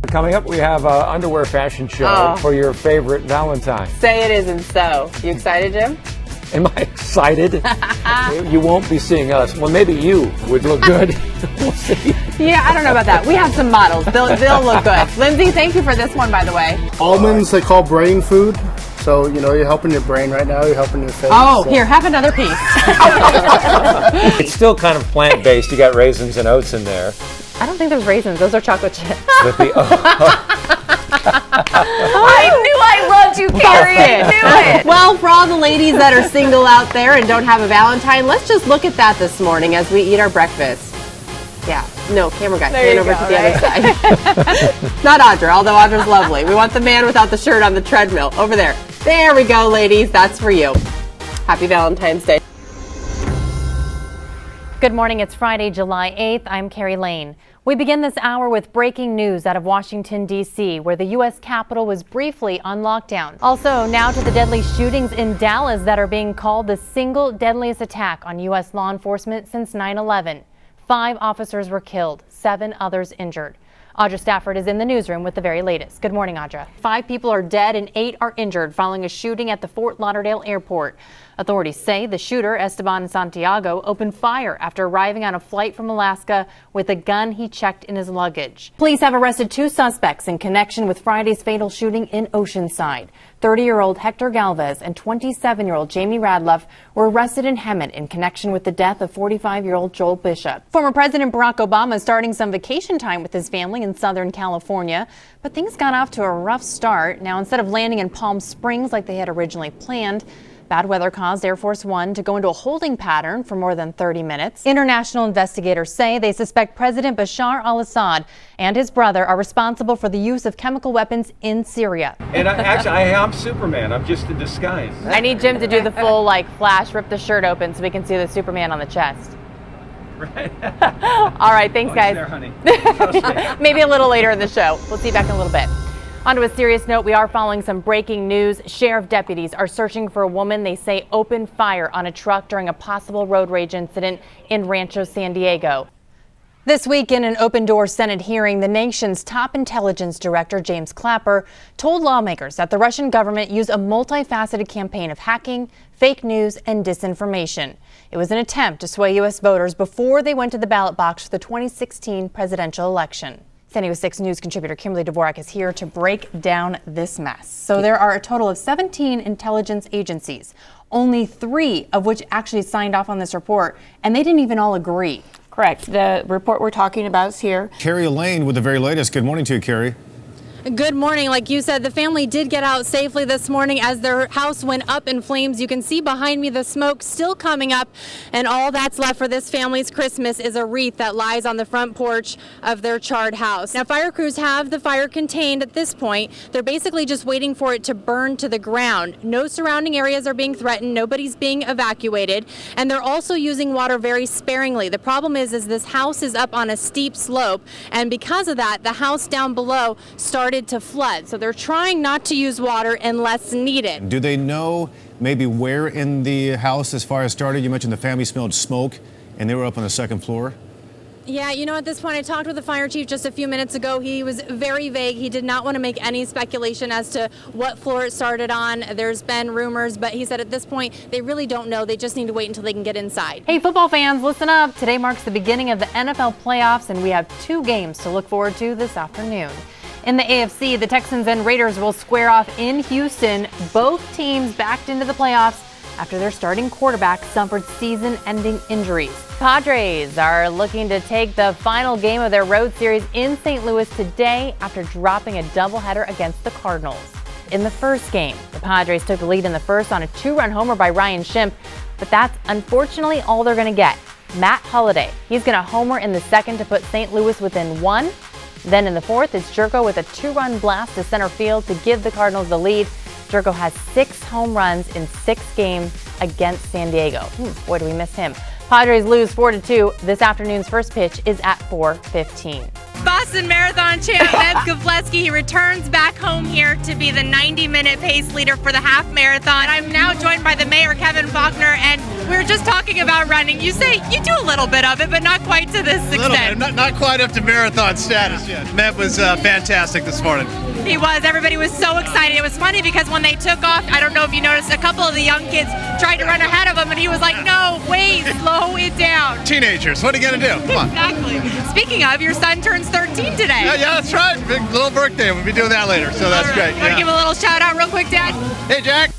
Coming up, we have an underwear fashion show for your favorite Valentine. Say it isn't so. You excited, Jim? Am I excited? You won't be seeing us. Well, maybe you would look good. We'll see. Yeah, I don't know about that. We have some models. They'll look good. Lindsay, thank you for this one, by the way. Almonds, they call brain food. So, you're helping your brain right now. You're helping your face. Oh, so. Here, have another piece. It's still kind of plant-based. You got raisins and oats in there. I don't think there's raisins. Those are chocolate chips. I knew I loved you, Carrie. I knew it. Well, for all the ladies that are single out there and don't have a Valentine, let's just look at that this morning as we eat our breakfast. Yeah. No, camera guy, stand over to the other side. Not Audra, although Audra's lovely. We want the man without the shirt on the treadmill. Over there. There we go, ladies. That's for you. Happy Valentine's Day. Good morning. It's Friday, July 8th. I'm Carrie Lane. We begin this hour with breaking news out of Washington, D.C., where the U.S. Capitol was briefly on lockdown. Also, now to the deadly shootings in Dallas that are being called the single deadliest attack on U.S. law enforcement since 9/11. 5 officers were killed, 7 others injured. Audra Stafford is in the newsroom with the very latest. Good morning, Audra. 5 people are dead and 8 are injured following a shooting at the Fort Lauderdale airport. Authorities say the shooter, Esteban Santiago, opened fire after arriving on a flight from Alaska with a gun he checked in his luggage. Police have arrested 2 suspects in connection with Friday's fatal shooting in Oceanside. 30-year-old Hector Galvez and 27-year-old Jamie Radloff were arrested in Hemet in connection with the death of 45-year-old Joel Bishop. Former President Barack Obama is starting some vacation time with his family in Southern California, but things got off to a rough start. Now, instead of landing in Palm Springs like they had originally planned, bad weather caused Air Force One to go into a holding pattern for more than 30 minutes. International investigators say they suspect President Bashar al-Assad and his brother are responsible for the use of chemical weapons in Syria. And I am Superman. I'm just a disguise. I need Jim to do the full, flash, rip the shirt open so we can see the Superman on the chest. Right. All right, thanks, guys. There, honey. Maybe a little later in the show. We'll see you back in a little bit. On to a serious note, we are following some breaking news. Sheriff deputies are searching for a woman they say opened fire on a truck during a possible road rage incident in Rancho San Diego. This week in an open-door Senate hearing, the nation's top intelligence director, James Clapper, told lawmakers that the Russian government used a multifaceted campaign of hacking, fake news, and disinformation. It was an attempt to sway U.S. voters before they went to the ballot box for the 2016 presidential election. San Diego 6 News contributor Kimberly Dvorak is here to break down this mess. So there are a total of 17 intelligence agencies, only 3 of which actually signed off on this report, and they didn't even all agree. Correct. The report we're talking about is here. Carrie Lane with the very latest. Good morning to you, Carrie. Good morning. Like you said, the family did get out safely this morning as their house went up in flames. You can see behind me the smoke still coming up, and all that's left for this family's Christmas is a wreath that lies on the front porch of their charred house. Now, fire crews have the fire contained at this point. They're basically just waiting for it to burn to the ground. No surrounding areas are being threatened. Nobody's being evacuated, and they're also using water very sparingly. The problem is this house is up on a steep slope, and because of that, the house down below started to flood. So they're trying not to use water unless needed. Do they know maybe where in the house as far as started? You mentioned the family smelled smoke and they were up on the 2nd floor. Yeah, at this point, I talked with the fire chief just a few minutes ago. He was very vague. He did not want to make any speculation as to what floor it started on. There's been rumors, but he said at this point, they really don't know. They just need to wait until they can get inside. Hey, football fans, listen up. Today marks the beginning of the NFL playoffs, and we have 2 games to look forward to this afternoon. In the AFC, the Texans and Raiders will square off in Houston. Both teams backed into the playoffs after their starting quarterback suffered season-ending injuries. Padres are looking to take the final game of their road series in St. Louis today after dropping a doubleheader against the Cardinals. In the first game, the Padres took the lead in the first on a 2-run homer by Ryan Schimpf, but that's unfortunately all they're going to get. Matt Holliday, he's going to homer in the second to put St. Louis within 1. Then in the fourth, it's Jerko with a 2-run blast to center field to give the Cardinals the lead. Jerko has 6 home runs in 6 games against San Diego. Boy, do we miss him. Padres lose 4-2. This afternoon's first pitch is at 4:15. Boston Marathon champ Meb Keflezighi. He returns back home here to be the 90-minute pace leader for the half marathon. I'm now joined by the mayor, Kevin Faulkner, and we were just talking about running. You say you do a little bit of it, but not quite to this extent. Not quite up to marathon status yet. Meb was fantastic this morning. He was. Everybody was so excited. It was funny because when they took off, I don't know if you noticed, a couple of the young kids tried to run ahead of him, and he was like, no, wait, slow it down. Teenagers, what are you going to do? Come on. Exactly. Speaking of, your son turns 13 today. Yeah, that's right. Big little birthday. We'll be doing that later, so that's great. Want to give a little shout out real quick, Dad? Hey, Jack.